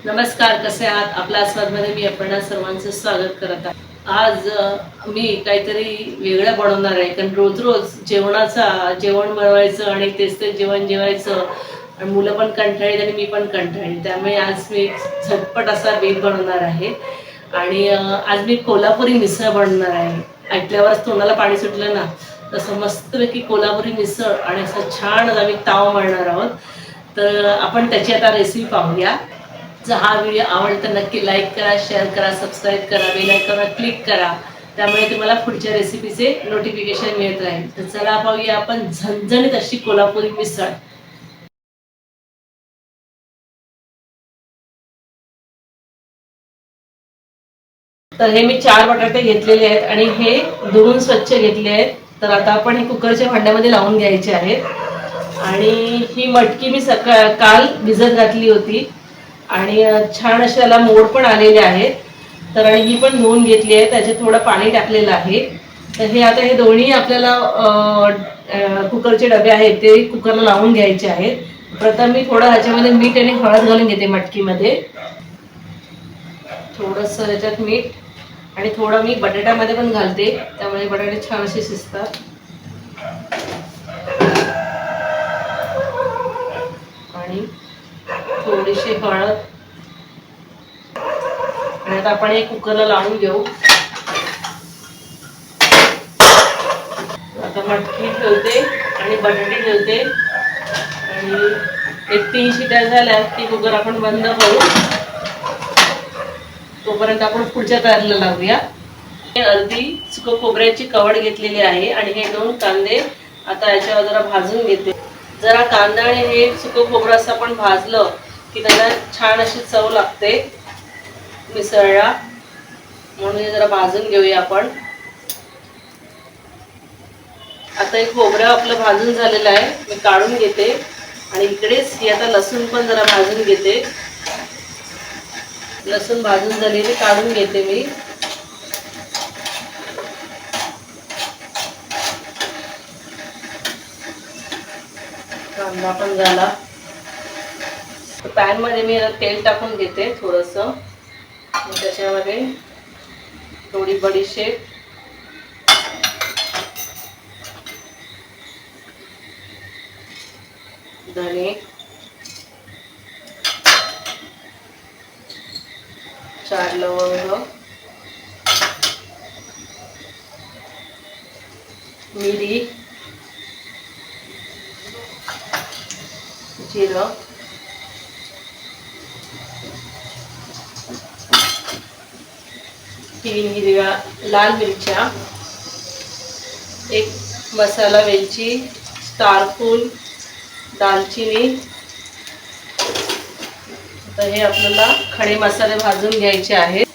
नमस्कार, कसे आहात? आपल्या आस्वादमध्ये मी अपर्णा सर्वांचं स्वागत करत आहे. आज मी काहीतरी वेगळं बनवणार आहे, कारण रोज रोज जेवण बनवायचं आणि तेच ते जेवण जेवायचं आणि मुलं पण कंटाळीत आणि मी पण कंटाळी. त्यामुळे आज मी झटपट असा बेत बनवणार आहे आणि आज मी कोल्हापुरी मिसळ बनवणार आहे. ऐकल्यावरच तोंडाला पाणी सुटलं ना, तसं मस्तपैकी कोल्हापुरी मिसळ आणि असं छान आम्ही ताव मारणार आहोत. तर आपण त्याची आता रेसिपी पाहूया. जर हा व्हिडिओ आवडला तर नक्की लाईक करा, शेअर करा, सबस्क्राईब करा, बेल आयकॉनवर क्लिक करा. त्यामुळे तुम्हाला पुढच्या रेसिपीचे नोटिफिकेशन मिळत राहील. तर चला पाहूया आपण झणझणीत अशी कोल्हापुरी मिसळ. तर हे मी 4 बटाटे घेतलेले आहेत आणि हे धुवून स्वच्छ घेतले आहेत. तर आता आपण हे कुकरच्या भांड्यामध्ये लावून घ्यायचे आहेत. आणि ही मटकी मी काल भिजत घातली होती आणि छान असे त्याला मोड पण आलेले आहेत. तर आणि ही पण धुवून घेतली आहे, त्याच्यात थोडं पाणी टाकलेलं आहे. तर हे आता हे दोन्ही आपल्याला कुकरचे डबे आहेत ते कुकरला लावून घ्यायचे आहेत. प्रथम मी थोडं ह्याच्यामध्ये मीठ आणि हळद घालून घेते मटकीमध्ये. थोडंसं ह्याच्यात मीठ आणि थोडं मी बटाट्यामध्ये पण घालते, त्यामुळे बटाटे छान असे शिजतात. आणि थोडीशी हळद आणि आता आपण एक कुकरला लावून घेऊ. आता मटकी ठेवते आणि बटाटे ठेवते आणि 1-3 शिट्या झाल्या की कुकर आपण बंद करू. तोपर्यंत आपण पुढच्या तयारीला लावूया. अर्धी सुकं खोबऱ्याची कवड घेतलेली आहे आणि हे 2 कांदे आता याच्यावर जरा भाजून घेते. जरा कांदा आणि हे सुकं खोबरं असं आपण भाजलं की त्याला छान अशी चव लागते मिसळला, म्हणून हे जरा भाजून घेऊया आपण. आता हे खोबरं आपलं भाजून झालेलं आहे, मी काढून घेते आणि इकडेच ही आता लसूण पण जरा भाजून घेते. लसूण भाजून झालेली काढून घेते मी. कांदा पण झाला. पॅन मध्ये मी तेल टाकून घेते थोडंसं. त्याच्यामध्ये थोडी बडीशेप, धने, 4 लवंग, मिरी, जिरं, 3 हिरव्या लाल मिरच्या, 1 मसाला वेलची, स्टारफूल, दालचिनी. तर हे आपल्याला खडे मसाले भाजून घ्यायचे आहेत.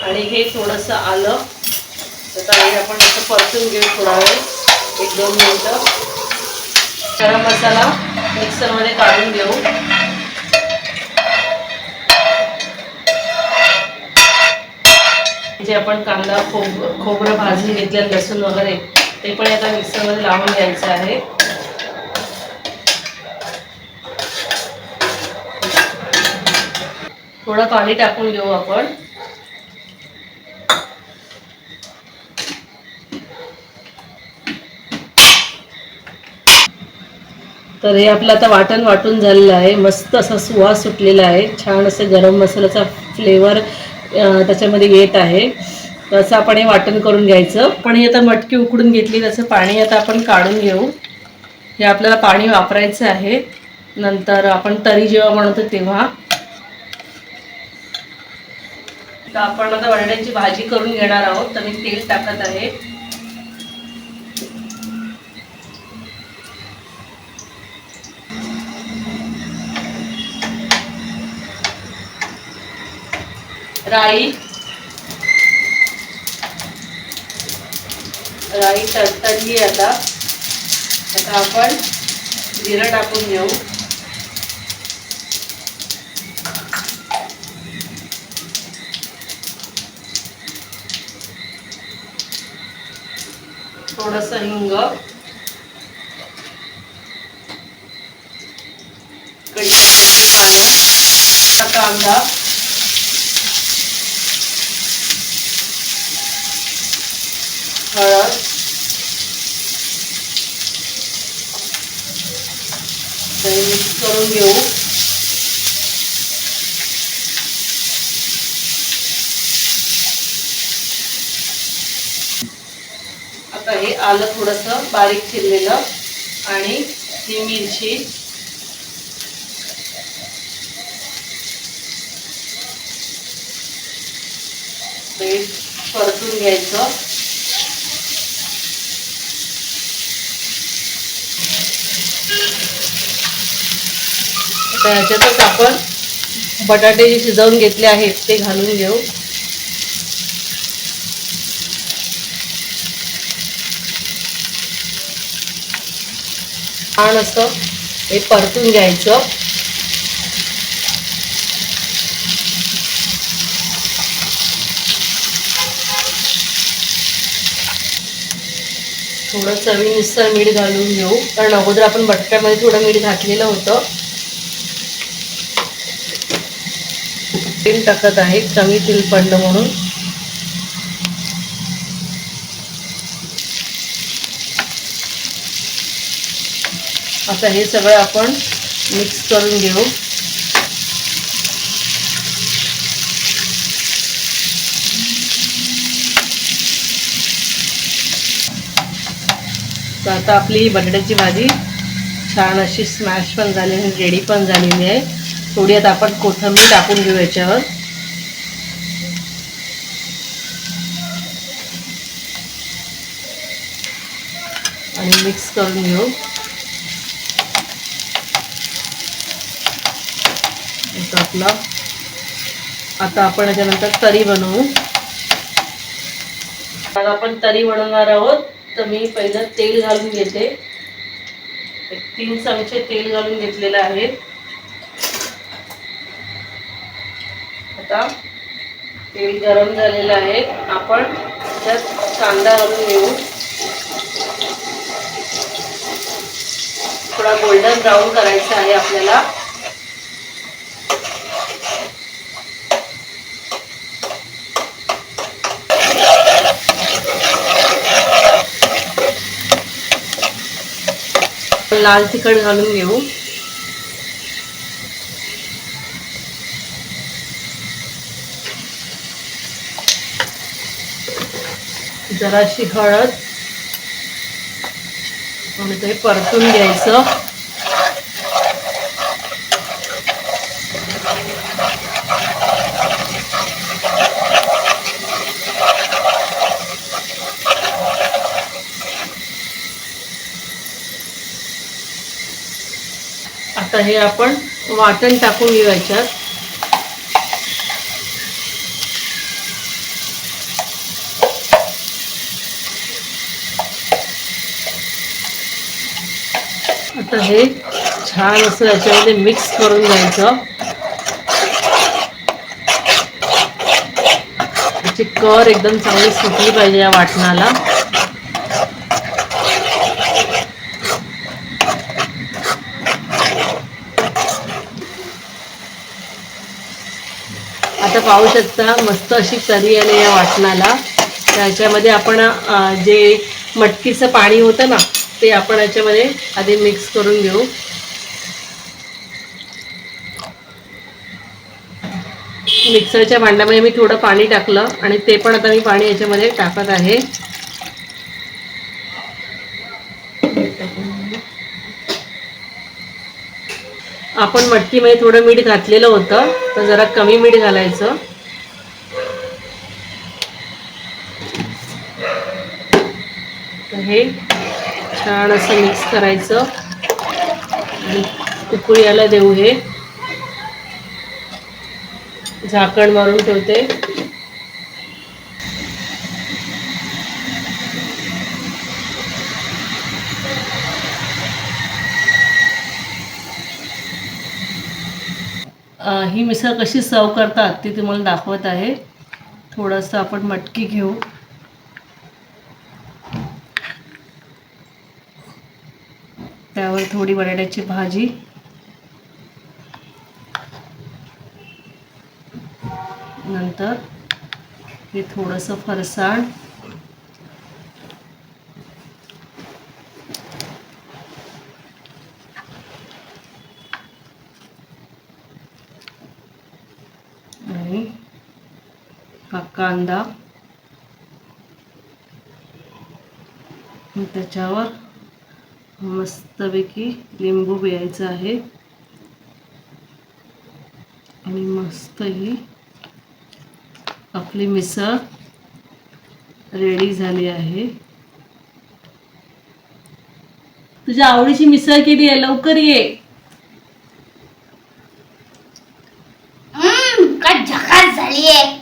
आणि हे थोडंसं आलं. तर हे आपण असं परतून घेऊ थोडा वेळ, 1-2 मिनिटं. गरम मसाला मिक्सरमध्ये काढून घेऊ. जे आपण कांदा खोबरं भाजून घेतलेलं, लसूण वगैरे ते पण आता मिक्सरमध्ये लावून घ्यायचं आहे. थोडं पाणी टाकून घेऊ आपण. तर हे आपलं आता वाटून झालेलं आहे. मस्त असा सुवास सुटलेला आहे. छान असं गरम मसाल्याचा फ्लेवर त्याच्यामध्ये येत आहे. तसं आपण हे वाटण करून घ्यायचं. पण हे आता मटकी उकडून घेतली, त्याचं पाणी आता आपण काढून घेऊ. हे आपल्याला पाणी वापरायचं आहे नंतर आपण तरी जेव्हा बनवतो तेव्हा. तर आपण आता बटाट्याची भाजी करून घेणार आहोत. तर मी तेल टाकत आहे. राई तडतडली. आता आपण जिरं टाकून घेऊ. थोडंसं हिंग, कढीपत्त्याची पानं, कांदा, हळद, मिक्स करून घेऊ. आता हे आलं थोडंसं बारीक चिरलेलं आणि ही मिरची, परतून घ्यायचं. आता ह्याच्यातच आपण बटाटे जे शिजवून घेतले आहेत ते घालून घेऊ. छान असं हे परतून घ्यायचं. थोडं चवीनुसार मीठ घालून घेऊ, कारण अगोदर आपण बटाट्यामध्ये थोडं मीठ घातलेलं होतं. तेल टाकत आहे, कमी तेल पडलं म्हणून. आता हे सगळं आपण मिक्स करून घेऊ. तर आता आपली ही बटाट्याची भाजी छान अशी स्मॅश पण झालेली आहे, रेडी पण झालेली आहे. थोडी आता आपण कोथिंबीर टाकून घेऊ याच्यावर. आणि मिक्स करून घेऊ. आता आपण याच्यानंतर तरी बनवू. आता आपण तरी बनवणार आहोत. तर मी पहिलं तेल घालून घेते. 3 चमचे तेल घालून घेतलेलं आहे. आता तेल गरम झालेलं आहे. आपण त्यात कांदा घालून घेऊ. थोडा गोल्डन ब्राऊन करायचा आहे आपल्याला. लाल तिखट घालून घेऊ. जराशी हळद आणि ते परतून घ्यायचं. आता हे आपण वाटण टाकून घेऊ याच्यात. आता हे छान असं याच्यामध्ये मिक्स करून घ्यायचं. याची कर एकदम चांगली सुटली पाहिजे या वाटणाला. आता पाहू शकता मस्त अशी तरी आली या वाटणाला. त्याच्यामध्ये आपण जे मटकीचं पाणी होतं ना ते आपण याच्यामध्ये आधी मिक्स करून घेऊ. मिक्सरच्या भांड्यामध्ये मी थोडं पाणी टाकलं आणि ते पण आता मी पाणी याच्यामध्ये टाकत आहे. आपण मटकीमध्ये थोडं मीठ घातलेलं होतं, तर जरा कमी मीठ घालायचं. तर हे छान असं मिक्स करायचं आणि उकळी यायला देऊ. हे झाकण मारून ठेवते. ही मिसळ कशी सर्व करतात ती तुम्हाला दाखवत आहे. थोडंसं आपण मटकी घेऊ. त्यावर थोडी बटाट्याची भाजी, नंतर हे थोडंसं फरसाण, आणि हा कांदा, त्याच्यावर मस्तपैकी लिंबू पिळायचं आहे आणि मस्त ही आपली मिसळ रेडी झाली आहे. तुझ्या आवडीची मिसळ केली आहे, लवकर ये. काय झकास झाली आहे.